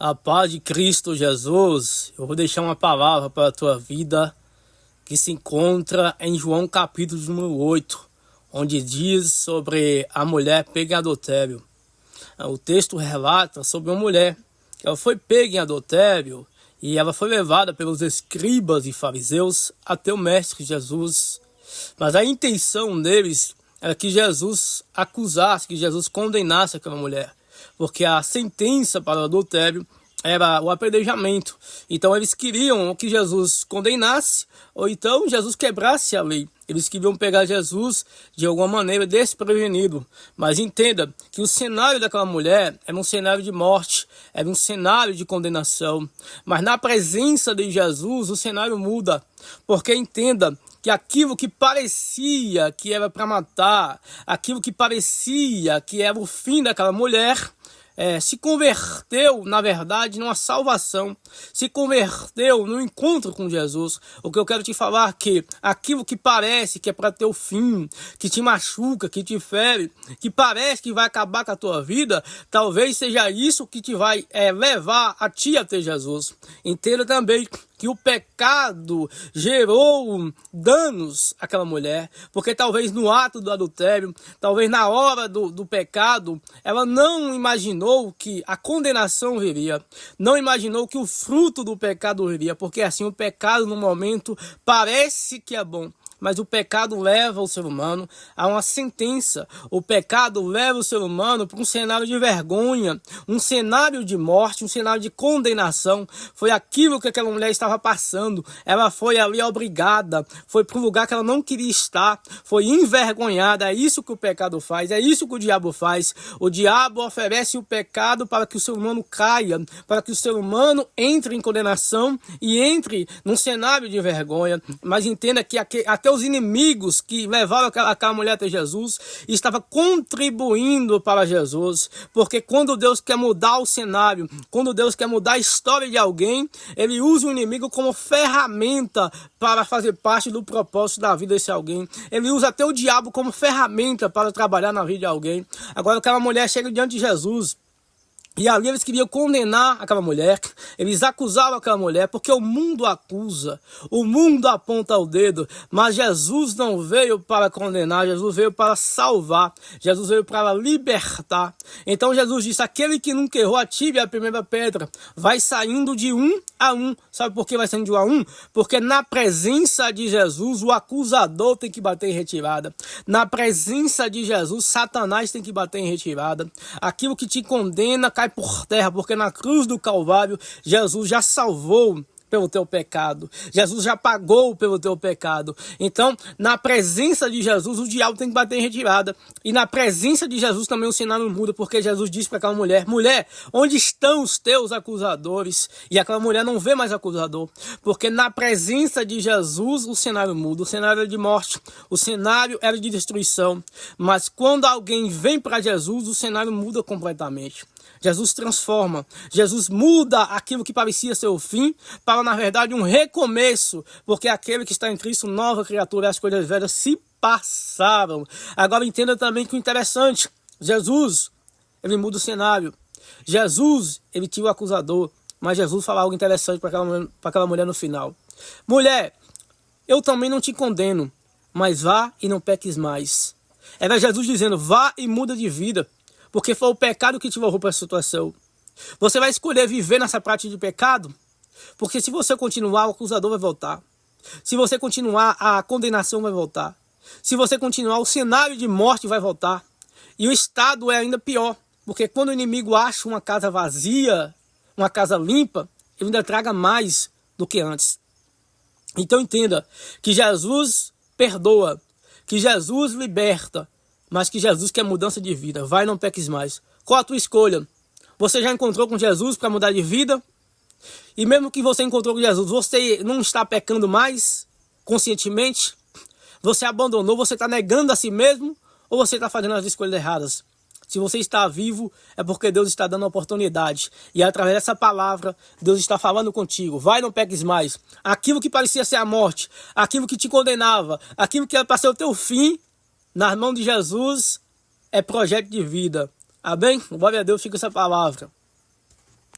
A paz de Cristo Jesus. Eu vou deixar uma palavra para a tua vida que se encontra em João capítulo número 8, onde diz sobre a mulher pega em adultério. O texto relata sobre uma mulher que ela foi pega em adultério e ela foi levada pelos escribas e fariseus até o Mestre Jesus. Mas a intenção deles era que Jesus acusasse, que Jesus condenasse aquela mulher, porque a sentença para o adultério era o apedrejamento. Então eles queriam que Jesus condenasse, ou então Jesus quebrasse a lei. Eles queriam pegar Jesus de alguma maneira desprevenido. Mas entenda que o cenário daquela mulher era um cenário de morte, era um cenário de condenação. Mas na presença de Jesus o cenário muda, porque entenda que aquilo que parecia que era para matar, aquilo que parecia que era o fim daquela mulher, se converteu, na verdade, numa salvação, se converteu no encontro com Jesus. O que eu quero te falar é que aquilo que parece que é para ter o fim, que te machuca, que te fere, que parece que vai acabar com a tua vida, talvez seja isso que te vai levar a ti a ter Jesus. Entenda também que o pecado gerou danos àquela mulher, porque talvez no ato do adultério, talvez na hora do pecado, ela não imaginou que a condenação viria, não imaginou que o fruto do pecado viria, porque assim o pecado no momento parece que é bom, mas o pecado leva o ser humano a uma sentença. O pecado leva o ser humano para um cenário de vergonha, um cenário de morte, um cenário de condenação. Foi aquilo que aquela mulher estava passando. Ela foi ali obrigada, foi para um lugar que ela não queria estar, foi envergonhada. É isso que o pecado faz, é isso que o diabo faz. O diabo oferece o pecado para que o ser humano caia, para que o ser humano entre em condenação e entre num cenário de vergonha. Mas entenda que até os inimigos que levaram aquela mulher até Jesus estavam contribuindo para Jesus, porque quando Deus quer mudar o cenário, quando Deus quer mudar a história de alguém, ele usa o inimigo como ferramenta para fazer parte do propósito da vida desse alguém. Ele usa até o diabo como ferramenta para trabalhar na vida de alguém. Agora aquela mulher chega diante de Jesus, e ali eles queriam condenar aquela mulher, eles acusavam aquela mulher, porque o mundo acusa, o mundo aponta o dedo, mas Jesus não veio para condenar, Jesus veio para salvar, Jesus veio para libertar. Então Jesus disse, aquele que nunca errou, atire a primeira pedra, vai saindo de um a um. Sabe por que vai saindo de um a um? Porque na presença de Jesus, o acusador tem que bater em retirada. Na presença de Jesus, Satanás tem que bater em retirada. Aquilo que te condena cai por terra, porque na cruz do Calvário, Jesus já salvou pelo teu pecado. Jesus já pagou pelo teu pecado. Então, na presença de Jesus, o diabo tem que bater em retirada. E na presença de Jesus também o cenário muda, porque Jesus disse para aquela mulher, mulher, onde estão os teus acusadores? E aquela mulher não vê mais acusador, porque na presença de Jesus o cenário muda. O cenário era de morte, o cenário era de destruição. Mas quando alguém vem para Jesus, o cenário muda completamente. Jesus transforma, Jesus muda aquilo que parecia ser o fim para, na verdade, um recomeço, porque aquele que está em Cristo, nova criatura, as coisas velhas se passaram. Agora entenda também que o interessante, Jesus, ele muda o cenário, Jesus, ele tira o acusador, mas Jesus fala algo interessante para aquela mulher no final. Mulher, eu também não te condeno, mas vá e não peques mais. Era Jesus dizendo, vá e muda de vida, porque foi o pecado que te levou para essa situação. Você vai escolher viver nessa prática de pecado? Porque se você continuar, o acusador vai voltar. Se você continuar, a condenação vai voltar. Se você continuar, o cenário de morte vai voltar. E o estado é ainda pior, porque quando o inimigo acha uma casa vazia, uma casa limpa, ele ainda traga mais do que antes. Então entenda que Jesus perdoa, que Jesus liberta, mas que Jesus quer mudança de vida. Vai, não peques mais. Qual a tua escolha? Você já encontrou com Jesus para mudar de vida? E mesmo que você encontrou com Jesus, você não está pecando mais conscientemente? Você abandonou, você está negando a si mesmo? Ou você está fazendo as escolhas erradas? Se você está vivo, é porque Deus está dando oportunidade. E através dessa palavra, Deus está falando contigo. Vai, não peques mais. Aquilo que parecia ser a morte, aquilo que te condenava, aquilo que era para ser o teu fim, nas mãos de Jesus, é projeto de vida. Amém? Glória a Deus, fica essa palavra.